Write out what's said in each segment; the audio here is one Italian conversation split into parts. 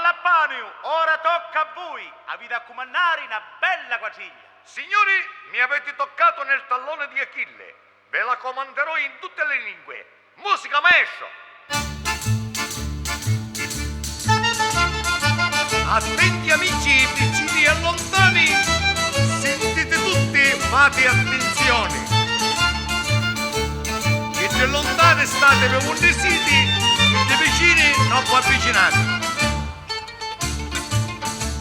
Lappanio, ora tocca a voi. Avete a comandare una bella quadriglia. Signori, mi avete toccato nel tallone di Achille. Ve la comanderò in tutte le lingue. Musica, maestro! Attenti amici, vicini e lontani, sentite tutti, fate attenzione. Che se lontani state per un siti, che dei vicini non vi avvicinate.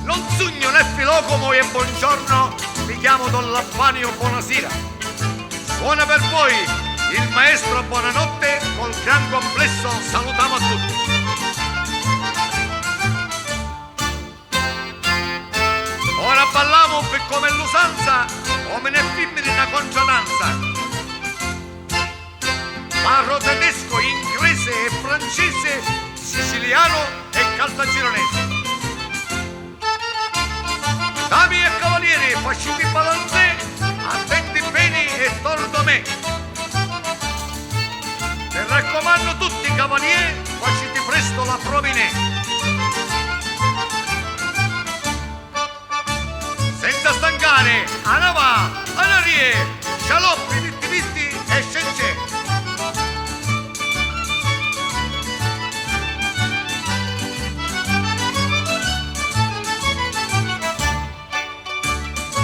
Non sogno né filocomo e buongiorno, mi chiamo Don Lappanio, buonasera. Buona per voi, il maestro buonanotte, col gran complesso salutiamo a tutti. Ora balliamo per come l'usanza, uomini e femmine una congiunanza. Parlo tedesco, inglese e francese, siciliano e caltagironese. Dami e cavalieri, fasciti balanzè, attenti bene e torno me. Mi raccomando tutti cavalieri, fasciti presto la prominè. Senza stancare, anava, anarie, scialoppi, vittivisti e scencè.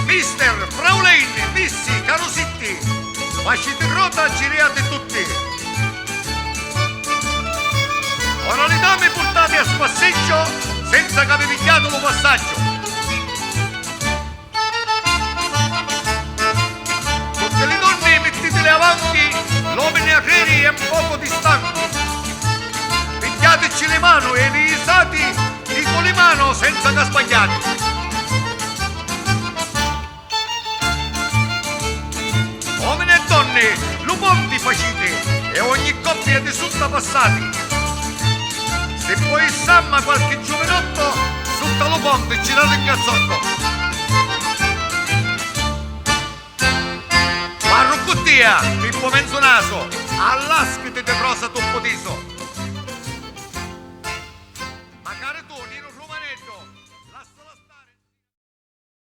Mister, Fraulein, Missi, Carositti, fasciti in rota, giriate tutti. Ora le dame portate a spasseggio senza che vi pigliato lo passaggio. Tutte le donne mettitele avanti, l'uomini agreri e un poco distanti. Pigliateci le mani e li risati, dico le mani senza che sbagliate. Uomini e donne, luponti facite e ogni coppia di sutta passati. Se poi samma qualche giovinotto, sotto lo ponte girate in cazzotto. Parrucchuttia, Pippo Menzonaso, all'aspite di prosa tu.